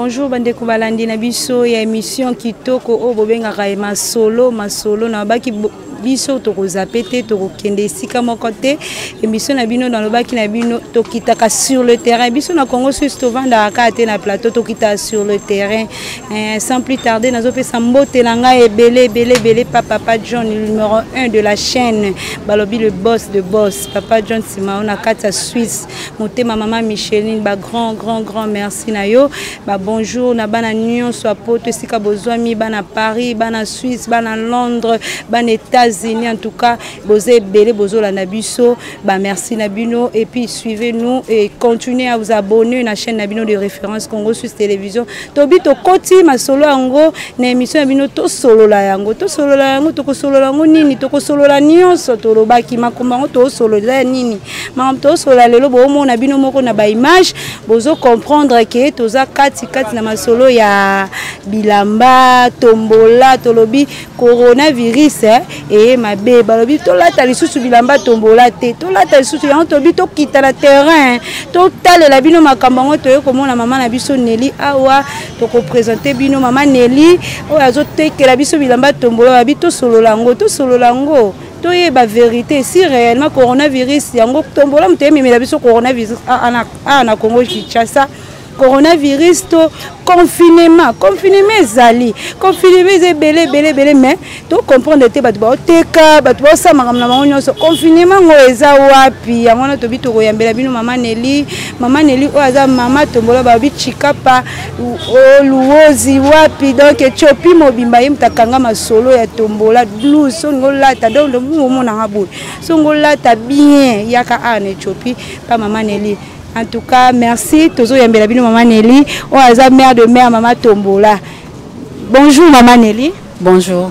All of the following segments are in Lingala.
bonjour bande kubalandi na biso ya émission kitoko o bobengaka masolo na baki biso to kozapete to kokende sika moko te émission na bino dans le baki na bino to kitaka sur le terrain biso na Congo Suisse to vanda ka na plateau to kita sur le terrain sans plus tarder nazo pesa mbote langa ebele papa John numéro 1 de la chaîne balobi le boss de boss papa John Simaona kata Suisse motema maman Micheline ba grand merci na yo ba bonjour na bana Union soit poto sika bozwami bana Paris bana Suisse bana Londres bana États-Unis en tout cas bozé belé bozola na biso ba merci Nabino et puis suivez-nous et continuez à vous abonner à la chaîne Nabino de référence Congo Suisse Télévision tobi to koti masolo yango na émission Nabino to solo la yango to ko solo la nini to ko solo la nyonso to lobaki makomba to solo la nini mam to solo la lelo bo mo Nabino moko na ba image bozo comprendre que toza kati na masolo ya bilamba tombola tolobi coronavirus et ma bé balobi to lata lisusu bilamba tombola te to lata lisusu yango tobi to kita na terrain to talela bino makambo ngo to komona mama na biso Nelly awa to ko présenter bino mama Nelly o azo tekela biso bilamba tombola babi to solo lango to yeba vérité si réellement coronavirus yango tombola mutemi mela biso coronavirus na Congo Kinshasa coronavirus to confinement ezali confinement belé mais to comprendre te batu ba oteka batu ba sa makamna nyonso confinement ngo eza wapi yango na to bito koyambela bino mama Nelly o aza mama tombola ba bichikapa o luozi wapi donc chopi mobimba yimtakanga masolo ya tombola blues so ngolata donc mo na ngabulu so ngolata bien yaka ane chopi pa mama Nelly. En tout cas, merci. Tozo yambela bino maman Nelly. On a mère de mère maman Tombola. Bonjour maman Nelly. Bonjour.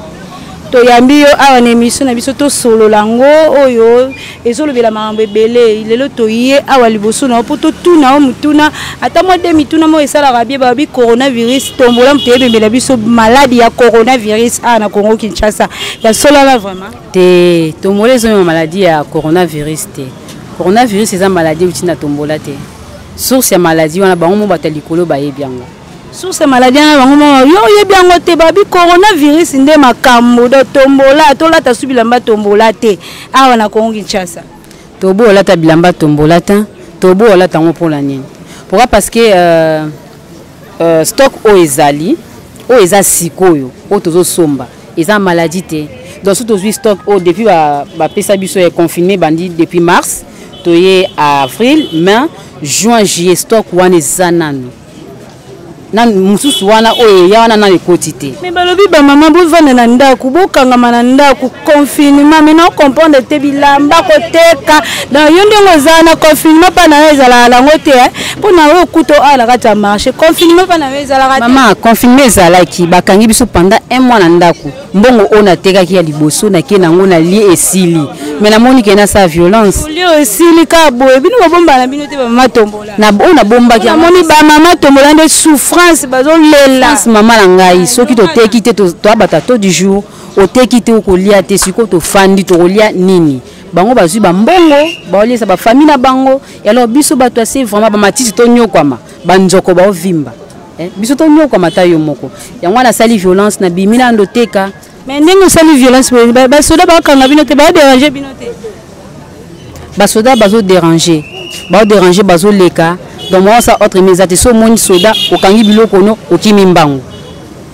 To yambi yo a une émission na biso to solo lango oyo ezolo bela mambo ebele ilelo to yé awa liboso na poto tuna o mutuna ata mo de mituna mo esala rabie ba bi coronavirus Tombola mtebe bela biso maladie ya coronavirus na Congo Kinshasa. Ya solo là vraiment. Te Tombola ezo maladie ya coronavirus te. Coronavirus c'est une maladie où tu n'as tombola te. Source ya maladie wana bango mo batali kolo ba yebiango. Source ya maladie wana bango mo yo yebiango te babi coronavirus nde makambo do tombola to lata subilamba tombola te awa na Congo Kinshasa. Tobo lata bilamba tombola te, tobo lata ngo pour la nini. Pourquoi parce que stock o ezali, o eza sikoyo, o tozo somba, eza maladie te. Donc surtout stock o depuis ba pesa biso est confiné bandi depuis mars. Avril, mai, juin, juillet, stock wana zanano. Nan mususu wana oye ya wana na ekotité. Mais balobi ba maman bo vana na ndaku bokanga mananda ku confinement mais non comprendre te bilamba ko teka na yonde ngozana confinement pa na ezala la ngote pour na o kuto ala kata marché confinement pa na ezala kata maman confinement ezala ki bakangi biso pendant un mois na ndaku mbongo ona teka ki ya liboso na ke na ngona lie esili mais na moni ke na sa violence lie esili ka boye bino bomba na bino te ba mama tombola na ona bomba ki moni ba mama tombola nde France bazolela maman na ngai soki to teki te to abata to du jour o teki te ko lia te siko to fandi to lia nini bango bazui ba mbongo ba oliesa ba famille na bango et alors biso bato assez vraiment ba matiti to nyokwama ba nzoko ba ovimba biso to nyokwama ta yo moko yango na sali violence na bimina ndo teka mais ndenge sali violence ba soda ba kanga bino te ba déranger bino te ba soda bazo déranger bazo leka. Donc moi ça autre mes attentions mon soda au kangi biloko no okimi mbango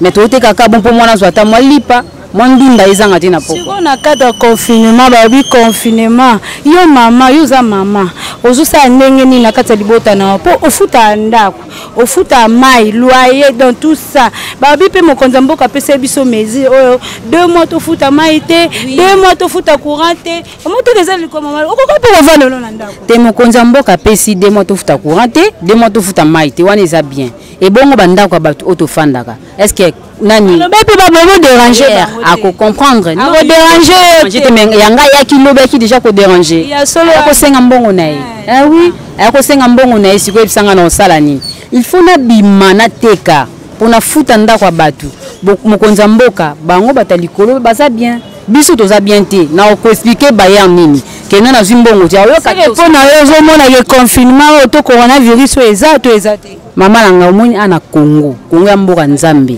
mais to te kaka bon pour moi na zwata moi lipa moi ndinda ezanga te na poko siko na cadre confinement ba bi confinement yo mama yo za mama ozusa ndenge ni na kata libota na po ofuta ndako ofuta mai loyer dans tout ça ba bi pe mokonza mboka pesa biso mezi oyo 2 mois to futa mai te 2 mois to futa courant te moto déjà liko mama okoko pe ovana lo na ndako te mokonza mboka pesi 2 mois to futa courant te 2 mois to futa mai te wana eza bien et bongo bandako bato otofandaka est-ce que nani le bébé va me déranger à comprendre non déranger yanga ya kilo ba ki déjà ko déranger ya solo ko senga mbongo nae oui ko senga mbongo nae siko ebisanga na osala nini il faut na bimana teka pona futa ndako batu mokonza mboka bango batalikolo baza bien biso toza bien te na ko expliquer bayan nini kena na zimbongo ti ayo ka pona yo zo mona ke confinement to coronavirus eza te Maman nanga omoni ana Congo ya mboka nzambe.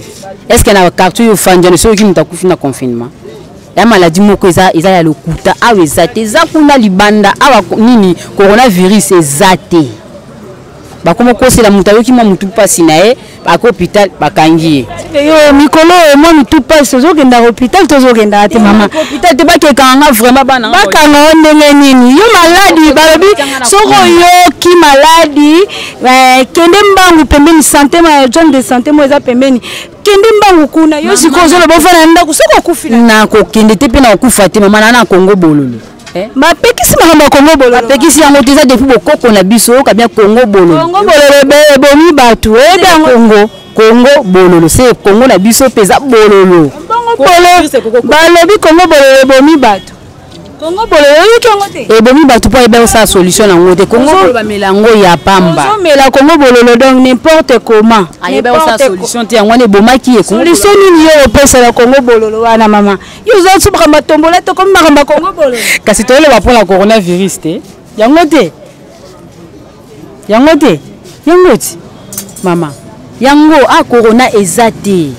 Est-ce que na quartier yo fanjana so ki mutakufi na confinement? Ya maladie moko eza ya lokuta awe ezate eza kuna libanda awa nini coronavirus ezate. Ba komo kosela mutayo ki mutu pasi na ye ba ko hôpital bakangi ye. Yo mikolo mo mutu pasi zo kenda hôpital tozo kenda ate mama. Hôpital te ba ke kanga vraiment bana. Ba kanga ndenge nini? Yo maladi balobi soko yo ki maladi kende mbangu pembeni santé ma zone de santé mo eza pembeni. Kende mbangu kuna yo sikozo lo bofana ndako soko kufila. Na ko kende te pe na kufa te mama na Congo bololo. Ma pekisi makamba Congo bololo. Ma pekisi yango teza depuis bokoko na biso ka bien Congo bololo. Congo bololo bomi batu Congo bololo c'est Congo na biso peza bololo. Congo bololo. Balobi Congo bololo bomi batu. Congo bololo yo Congo te. E bomi batu po eba sa solution na ngote Congo bololo ba melango ya pamba. Zo mela Congo bololo donc n'importe comment. Ayeba sa solution te yango ne bomaki e Congo. Solution nini yo pesa la Congo bololo wana mama. Yo zo subra matombola to comme makamba Congo bololo. Kasi to le ba pour la coronavirus te. Yango te. Yango te. Yango te. Mama. Yango a corona ezate.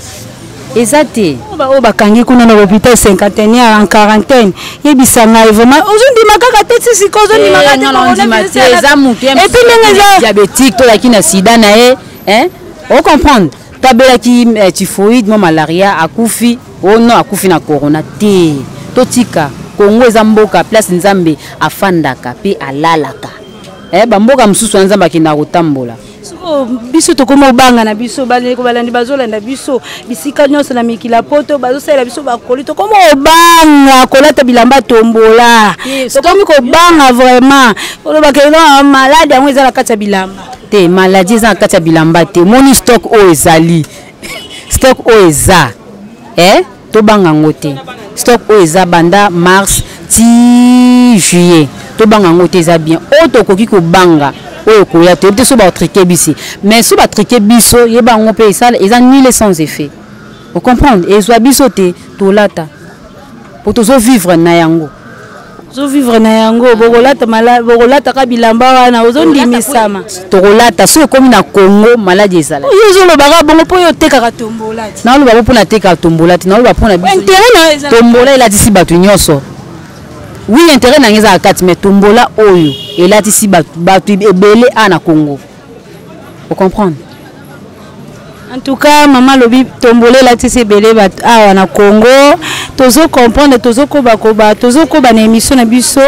Ezate. O bakangi kuna na hôpital 51 en quarantaine. Yebisanga vraiment. Aujourd'hui makaka tete siko aujourd'hui makaka te. Et puis les diabétique to yakina sida na hein? On comprendre. Tabela ki typhoïde, malaria akufi. Oh non akufi na corona te. Totika Congo ezamboka place nzambe afandaka pe alalaka. Bamboka msusu nzamba kina kotambola. Biso tokoma banga na biso baleko balandi bazolanda biso bisika nyonso na mikila poto bazosala biso bakoli tokoma banga kolata bilamba tombola tokomi ko banga vraiment oloba ke malade yango ezala kati bilamba te maladie ezala kati bilamba te moni stock o ezali stock o eza to banga ngote stock o eza banda mars ti juillet to banga ngote eza bien o tokoki ko banga oyo koya te so ba triquer bisi mais so ba triquer biso yeba ngo pe ça ils ont nul sans effet vous comprendre et soit biso te to lata pour to vivre na yango zo vivre na yango bokolata malade bokolata ka bilamba wana ozondimisama to kolata so comme na Congo maladie ezala yo zo lo baka bongo po yo teka ka tombola na lo ba po na teka tombola na lo ba po na biso tombola ela disi batu nyonso. Oui, intérêt na ngeza akati mais tombola oyo et là ici batu ebele na Congo. Vous comprenez? En tout cas, maman lobi tombola là ici ebele batu na Congo. Tozo comprendre tozo koba na émission na biso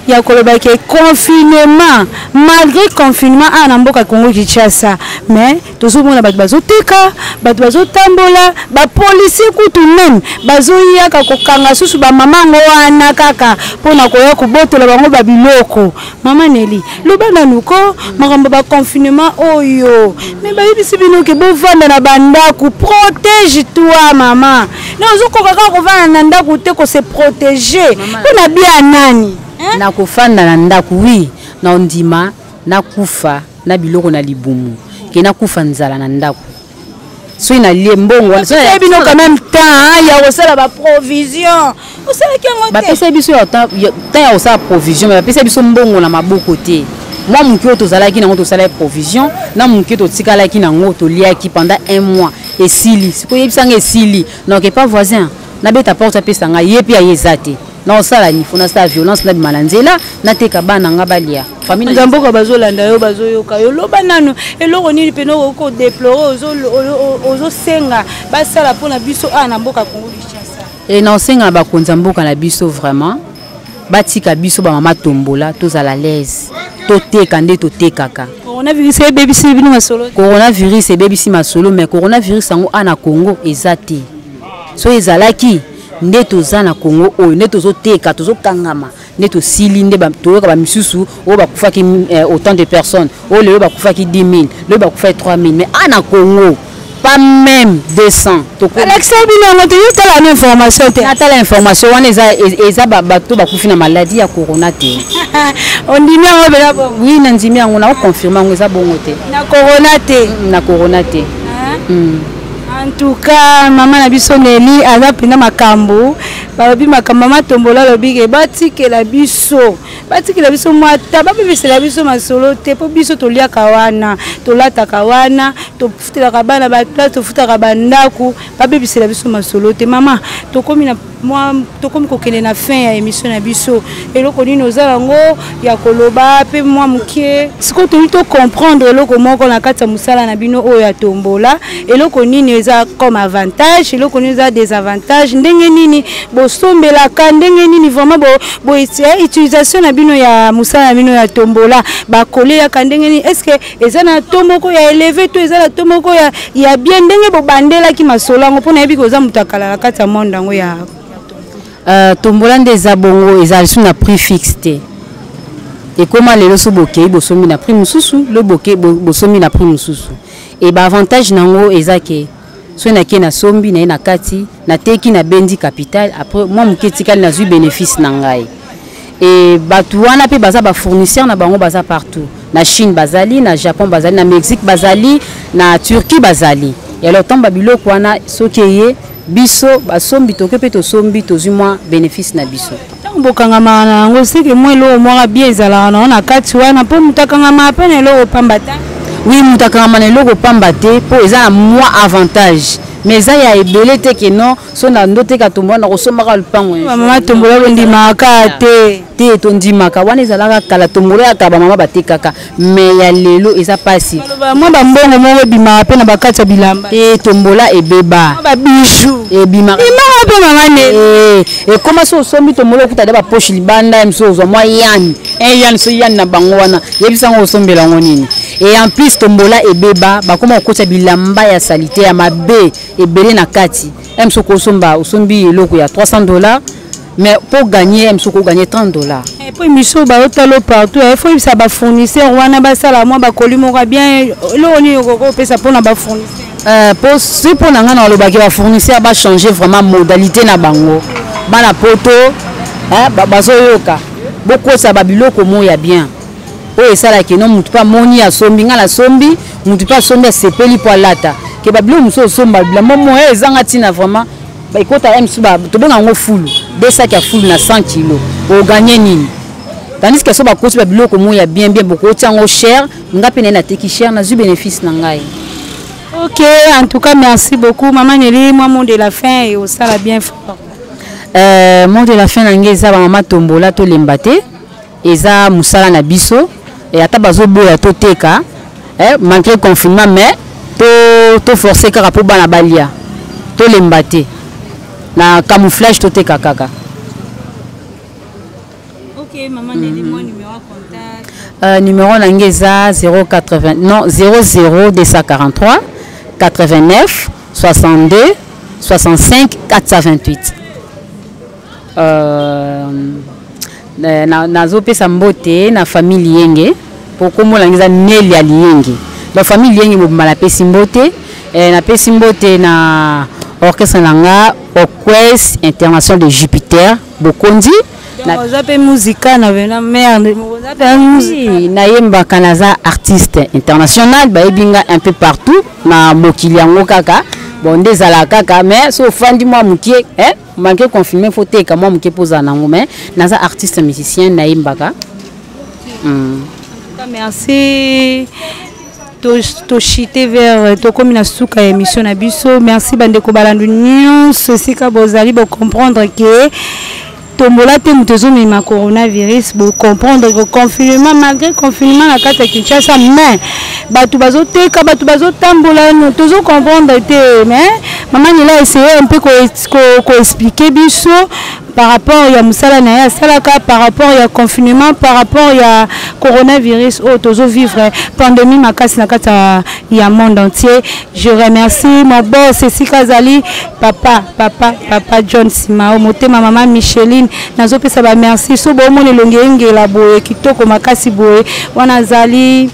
ya koloba ke confinement malgré confinement na mboka Congo Kinshasa mais tozo mona batu bazoteka batu bazotambola ba policier kutu même bazoyaka kokanga susu ba mama ngwana kaka pona koya kobotola bango ba biloko mama Neli lobana nuko makambo ba confinement oyo mais ba yebisi bino ke bovanda na bandaku protège toi mama na ozokoka kovanda ndako te ko se protéger pona bien nani na kofanda na ndako oui na ondima na kufa na biloko na libumu ke na kufa nzala na ndako so ina liembongo so ya bino quand même temps ya kosala ba provision osala kengo te ba pesa biso ya temps ya kosala provision ba pesa biso mbongo na maboko te moi muki to zalaki na ngoto sala provision na muki to tikala ki na ngoto liaki pendant 1 mois et sili siko yebisanga esili donc pas voisin na beta porte pesa nga yepi ya yezate na osala ni fona sa violence na bimalanzela na teka bana nga balia famille ngamboka bazolanda yo bazoyoka yo loba nanu eloko nini peno ko déplorer ozo senga basala pona biso na mboka Congo Kinshasa et na senga ba konza mboka na biso vraiment batika biso ba mama tombola tozala l'aise toteka nde totekaka coronavirus e bebisi bino masolo coronavirus e bebisi masolo mais coronavirus yango na Congo ezate so ezalaki nde toza na Congo oyo nde tozoteka tozokangama nde tosili nde toyoka ba misusu oyo bakufaki autant de personnes oyo leyo bakufaki 10 000 leyo bakufaki 3 000 mais na Congo pas même 200 Alexa bino ngoto yo tala na information te atala information wana eza bato bakufi na maladie ya corona te on dit bien on bela bon oui na ndimi yango na confirmer ngo eza bongo te na corona te en tout cas maman na biso Neli aza pina makambo balobi makamama tombola lobi ke batikela biso mwata bapepesela biso masolo te po biso toliaka wana tolataka wana tofutelaka bana baplace tofutaka bandako bapepesela biso masolo te mama tokomi kokende na fin ya émission na biso eloko nini ozala yango ya koloba pe mwa mokie sikoyo toli tocomprendre eloko moko na kati ya mosala na bino oyo ya tombola eloko nini eza comme avantage eloko nini eza désavantage ndenge nini bosombelaka ndenge nini vraiment utilisation na bino ya mosala na bino ya tombola bakoleyaka ndenge nini est-ce que eza na to moko ya élevé to eza na to moko ya bien ndenge bobandelaki masolo yango mpona yebi koza moto akala na kati ya monde yango ya tombola nde eza bongo ezali so na prix fixe te ekoma lelo so bokei bosomi na prix mosusu lo bokei bosomi na prix mosusu e baavantage nango eza ke so nake na sombi na ye na kati nateki na bendi capital après mwa moke etikali nazwi bénéfice na ngai e bato wana mpe baza bafournisseur na bango baza partout na Chine bazali na Japon bazali na Mexique bazali na Turquie bazali et alors tant babiloko wana soki ye biso basombi toke pe tosombi tozwi mwa bénéfice na biso bokangama na yango seke mwa eloko mwaka bien ezalaka na kati wana mpo moto akangama ape na eloko pamba te oui moto akangama na eloko pamba te mpo eza na mwa avantage mais eza ya ebele te ke non so na ndoteka tombola na kosombaka lupango mama tombola bondimaka te tondimaka wana ezalaka kala tombola ata bamama batekaka mais ya lelo eza pasi mwa bambongo moko ebimaka mpe na bakati ya bilamba te tombola ebeba babiju ebimaka mpe mama ne ekoma so osombi tombola okuta de bapoche libanda mso ozwa mwa yani yani so yani na bango wana yebisango osombela yango nini et en plus tombola ebeba bakoma okotya bilamba ya salite ya mabe ebele na kati mso kosomba osombi eloko ya $300 mais pour gagner mso gagner $30 et puis miso baotalo partout il faut ça ba fournisseur wana basala moi bakoli moko bien eloko nini okopesa mpona bafournisseur pour nanga na olobaki bafournisseur ba changer vraiment modalité na bango bana poto bazoyoka bokosa babiloko moya bien oyo esalaki no mutu mpe amoni asombi nga na sombi mutu mpe asombi asepeli mpo alata ke babilo mosusu osomba bilamba moya ezanga ntina vraiment ekota msu tobenga yango fulu 2 sacs ya fulu na 100 kilo oganye nini tandis que so bakosi babiloko moya bien bokoti yango cher nga mpe naye nateki cher nazwi bénéfice na ngai. Ok, en tout cas merci beaucoup maman Nelly, moi mot de la fin et osala bien fort. Mot de la fin na ngai eza bamama tombola tolemba te eza mosala na biso et ata bazoboya toteka malgré confinement mais to forcer kaka po bana balia tolemba te na camouflage toteka kaka. Ok maman Nelly, moi numéro contact numéro na ngai eza 00 243 89 62 65 428. Nazopesa mbote na famille Yenge poko langiza Neli ya Liyenge la famille Yenge mo malapesi mbote na pesi mbote na orchestre nanga Orchestre International de Jupiter Bokondi na ozape musika na vena merde na yemba kanaza artiste international ba ebinga un peu partout na mokili yango kaka bon ndezala kaka mais so fandi moi mukie manqué confirmer faut teka moi mukie poza nango mais naza artiste musicien na yembaka. Merci to chiter vers to comme na suka émission na biso. Merci bandeko balandu nyonso sika bozali bo comprendre que tombola te mutezo mema coronavirus bo comprendre que confinement malgré confinement na kata Kinshasa mais batu bazoteka batu bazotambola no tozo comprendre te mais maman il a essayé un peu ko expliquer biso par rapport à musala na ya salaka par rapport à confinement par rapport à coronavirus au tozo vivre pandémie makasi na kata ya monde entier. Je remercie mon boss Sika Zali papa John Simao motema maman Micheline nazopesa ba merci so bo mone longe ngela boye kitoko makasi boye wana zali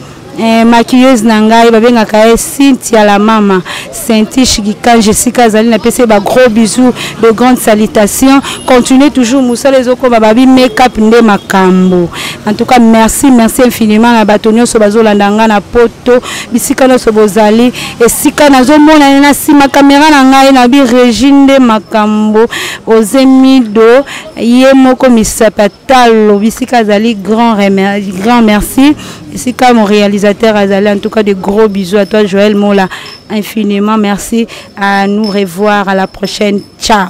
maquilleuse nangai babengaka Cynthia la mama Sainti Shigika Jessica Zali na pese ba gros bisous de grandes salutations. Continuez toujours Moussa les oko babi make-up nde makambo. En tout cas merci infiniment na batonio so bazolanda na poto bisika no so bozali esika nazomona na sima caméra na ngai na bi Régine de makambo ozemido ye moko misapatalo bisika zali grand merci. Ici comme mon réalisateur Azali, en tout cas de gros bisous à toi Joël Mola, infiniment merci, à nous revoir à la prochaine, ciao.